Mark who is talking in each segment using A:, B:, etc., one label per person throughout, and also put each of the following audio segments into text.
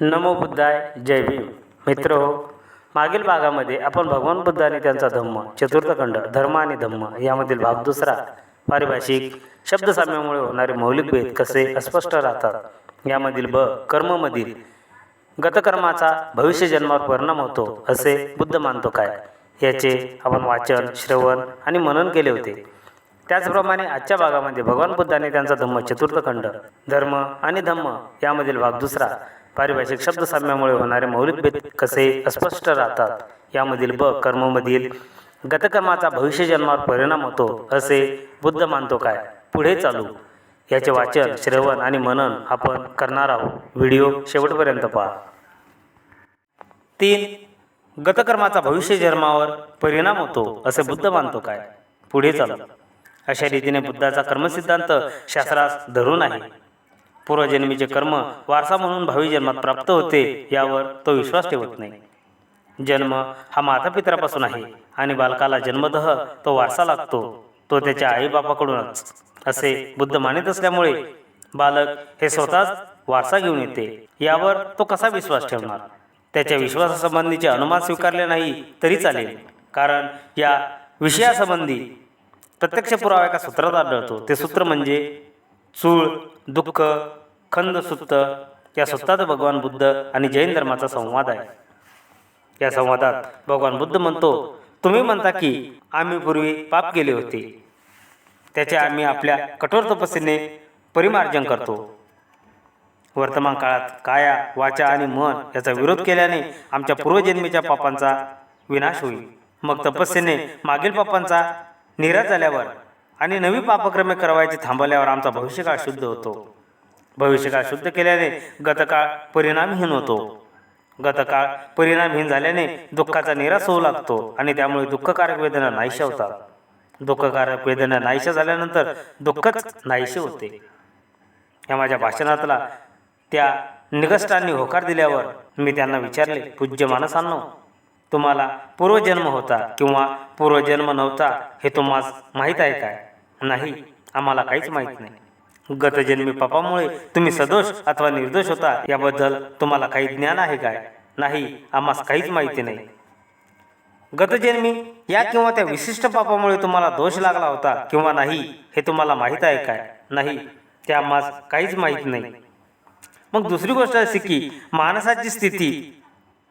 A: नमो बुद्धाय. जय भीम. मित्र हो, मागील भागामध्ये आपण भगवान बुद्ध आणि त्यांचा धम्म चतुर्थ खंड धर्म आणि धम्म यामधील भाग दुसरा पारिभाषिक शब्दसाम्यामुळे होणारे मौलिक भेद कसे अस्पष्ट राहतात यामधील कर्ममधील गतकर्माचा भविष्य जन्मावर परिणाम होतो असे बुद्ध मानतो काय याचे आपण वाचन श्रवण आणि मनन केले होते. त्याचप्रमाणे आजच्या भागामध्ये भगवान बुद्धाने त्यांचा धम्म चतुर्थ खंड धर्म आणि धम्म यामधील भाग दुसरा पारिभाषिक शब्दसाम्यामुळे होणारे मौलिक भेद कसे अस्पष्ट राहतात यामधील कर्ममधील गतकर्माचा भविष्य जन्मावर परिणाम होतो असे बुद्ध मानतो काय पुढे चालू याचे वाचन श्रवण आणि मनन आपण करणार आहोत. व्हिडिओ शेवटपर्यंत पहा. 3. गतकर्माचा भविष्य जन्मावर परिणाम होतो असे बुद्ध मानतो काय पुढे चालू. अशा रीतीने बुद्धाचा कर्मसिद्धांत शास्त्रास धरून आहे. पूर्वजन्मीचे कर्म वारसा म्हणून भावी जन्मात प्राप्त होते यावर तो विश्वास ठेवत नाही. जन्म हा मातापित्रापासून आहे आणि बालकाला जन्मतः तो वारसा लागतो तो त्याच्या आईबापाकडूनच असे बुद्ध मानित असल्यामुळे बालक हे स्वतःच वारसा घेऊन येते यावर तो कसा विश्वास ठेवणार. त्याच्या विश्वासासंबंधीचे अनुमान स्वीकारले नाही तरी चालेल, कारण या विषयासंबंधी प्रत्यक्ष पुरावा एका सूत्रात आढळतो. ते सूत्र म्हणजे चूळ दुःख खंद सुत्त. या सूत्रात भगवान बुद्ध आणि जैन धर्माचा संवाद आहे. या संवादात भगवान बुद्ध म्हणतो, तुम्ही म्हणता की आम्ही पूर्वी पाप केले होते, त्याचे आम्ही आपल्या कठोर तपस्येने परिमार्जन करतो. वर्तमान काळात काया वाचा आणि मन याचा विरोध केल्याने आमच्या पूर्वजन्मीच्या पापांचा विनाश होईल. मग तपस्येने मागील पापांचा निराश झाल्यावर आणि नवी पापक्रमे करवायचे थांबवल्यावर आमचा भविष्यकाळ शुद्ध होतो. भविष्यकाळ शुद्ध केल्याने गतकाळ परिणामहीन होतो. गतकाळ परिणामहीन झाल्याने दुःखाचा निराश होऊ लागतो आणि त्यामुळे दुःखकारक वेदना नाहीशा होतात. दुःखकारक वेदना नाहीशा झाल्यानंतर दुःखच नाहीशे होते. या माझ्या भाषणातला त्या निगष्टांनी होकार दिल्यावर मी त्यांना विचारले, पूज्य मानसांनो, तुम्हाला पूर्वजन्म होता किंवा पूर्वजन्म नव्हता हे तुम्हाला माहीत आहे काय. नाही, आम्हाला काहीच माहीत नाही. गतजन्मी पापामुळे तुम्ही सदोष अथवा निर्दोष होता याबद्दल तुम्हाला काही ज्ञान आहे काय. नाही, आम्हाला काहीच माहिती नाही. गतजन्मी या किंवा त्या विशिष्ट पापामुळे तुम्हाला दोष लागला होता किंवा नाही हे तुम्हाला माहीत आहे काय. नाही, ते आम्हाला काहीच माहीत नाही. मग दुसरी गोष्ट अशी की माणसाची स्थिती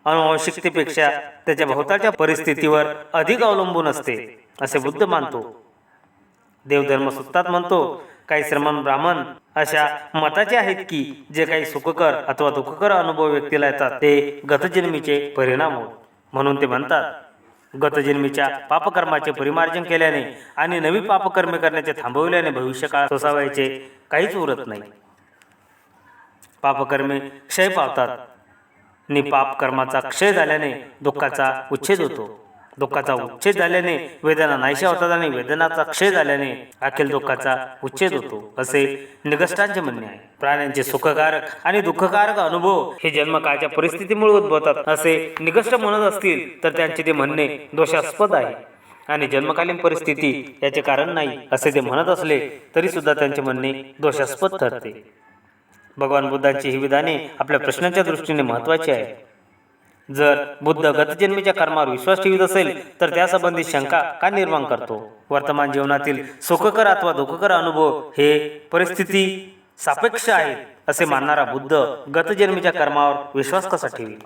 A: अनुवंशिकतेपेक्षा त्याच्या भोवताच्या परिस्थितीवर अधिक अवलंबून असते असे बुद्ध मानतो. देवधर्म सूत्रात म्हणतो, काही श्रमण ब्राह्मण अशा मताचे आहेत की जे काही सुखकर अथवा दुःखकर अनुभव व्यक्तीला येतात ते गतजन्मीचे परिणाम होत. म्हणून ते म्हणतात, गतजन्मीच्या पापकर्माचे परिमार्जन केल्याने आणि नवी पापकर्मे करण्याचे थांबवल्याने भविष्यकाळात सोसावायचे काहीच उरत नाही. पापकर्मे क्षय पावतात नि पापकर्माचा क्षय झाल्याने दुःखाचा उच्छेद होतो. दुःखाचा उच्छेद झाल्याने वेदना नाहीशा होतात आणि वेदनाचा क्षय झाल्याने अखिल दुःखाचा उच्छेद होतो असे निगष्टांचे म्हणणे आहे. प्राण्यांचे सुखकारक आणि दुःखकारक अनुभव हे जन्मकाळच्या परिस्थितीमुळे उद्भवतात असे निगष्ट म्हणत असतील तर त्यांचे ते म्हणणे दोषास्पद आहे आणि जन्मकालीन परिस्थिती याचे कारण नाही असे ते म्हणत असले तरी सुद्धा त्यांचे म्हणणे दोषास्पद ठरते. भगवान बुद्धांची ही विधाने आपल्या प्रश्नाच्या दृष्टीने महत्त्वाची आहे. जर बुद्ध गतजन्मीच्या कर्मावर विश्वास ठेवत असेल तर त्यासंबंधी शंका का निर्माण करतो. वर्तमान जीवनातील सुखकर अथवा दुःखकर अनुभव हे परिस्थिती सापेक्ष आहेत असे मानणारा बुद्ध गतजन्मीच्या कर्मावर विश्वास कसा ठेवेल.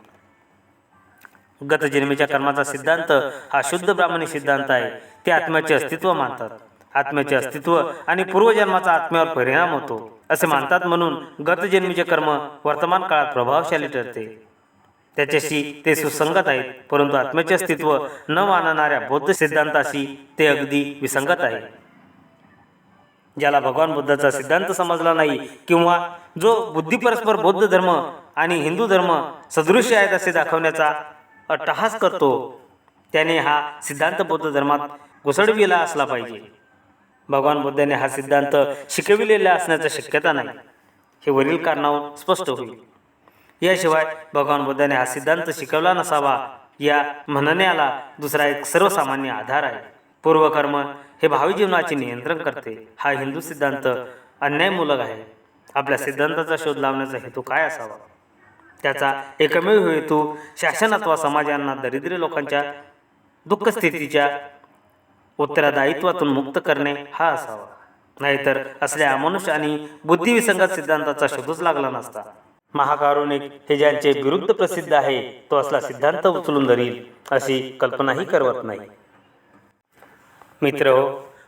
A: गतजन्मीच्या कर्माचा सिद्धांत हा शुद्ध ब्राह्मणी सिद्धांत आहे. ते आत्म्याचे अस्तित्व मानतात. आत्म्याचे अस्तित्व आणि पूर्वजन्माचा आत्म्यावर परिणाम होतो असे मानतात. म्हणून गतजन्मीचे कर्म वर्तमान काळात प्रभावशाली ठरते. त्याच्याशी ते सुसंगत आहेत, परंतु आत्म्याचे अस्तित्व न मानणाऱ्या बौद्ध सिद्धांताशी ते अगदी विसंगत आहे. ज्याला भगवान बुद्धाचा सिद्धांत समजला नाही किंवा जो बुद्धिपरस्पर बौद्ध धर्म आणि हिंदू धर्म सदृश्य आहेत असे दाखवण्याचा अट्टहास करतो त्याने हा सिद्धांत बौद्ध धर्मात घुसडविला असला पाहिजे. भगवान बुद्धाने हा सिद्धांत शिकविलेला असण्याची शक्यता नाही हे वरील कारणावरून स्पष्ट होईल. याशिवाय भगवान बुद्धाने हा सिद्धांत शिकवला नसावा या म्हणण्याला दुसरा एक सर्वसामान्य आधार आहे. पूर्वकर्म हे भावी जीवनाचे नियंत्रण करते हा हिंदू सिद्धांत अन्यायमूलक आहे. आपल्या सिद्धांताचा शोध लावण्याचा हेतू काय असावा. त्याचा एकमेव हेतू शासन अथवा समाज यांना दरिद्र लोकांच्या दुःखस्थितीच्या उत्तरदायित्वातून मुक्त करणे हा असावा. नाहीतर असल्या अमनुष्य आणि बुद्धिविसंगत सिद्धांताचा शोधच लागला नसता. महाकारुणिक हे ज्यांचे विरुद्ध प्रसिद्ध आहे तो असला सिद्धांत उचलून धरील अशी कल्पनाही करवत नाही. मित्र,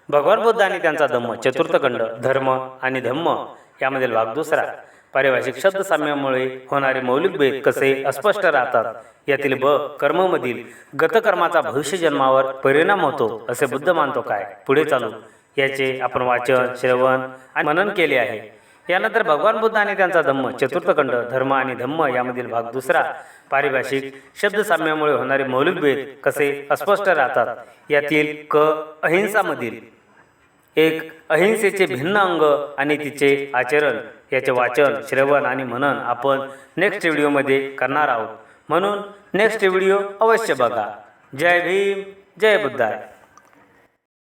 A: भगवान बुद्ध आणि त्यांचा धम्म चतुर्थ खंड धर्म आणि धम्म यामधील भाग दुसरा. पारिभाषिक शब्द साम्यामुळे होणारे मौलिक भेद कसे अस्पष्ट राहतात यातील कर्ममधील गतकर्माचा भविष्य जन्मावर परिणाम होतो असे बुद्ध मानतो काय? पुढे चालू याचे आपण वाचन, श्रवण आणि मनन केले आहे. यानंतर भगवान बुद्ध आणि त्यांचा धम्म चतुर्थ खंड धर्म आणि धम्म यामधील भाग दुसरा. पारिभाषिक शब्द साम्यामुळे होणारे मौलिक भेद कसे अस्पष्ट राहतात यातील अहिंसामधील एक अहिंसेचे भिन्न अंग आणि तिचे आचरण याचे वाचन, श्रवण आणि मनन आपण नेक्स्ट व्हिडिओमध्ये करणार आहोत. म्हणून नेक्स्ट व्हिडिओ अवश्य बघा. जय भीम, जय बुद्धाय.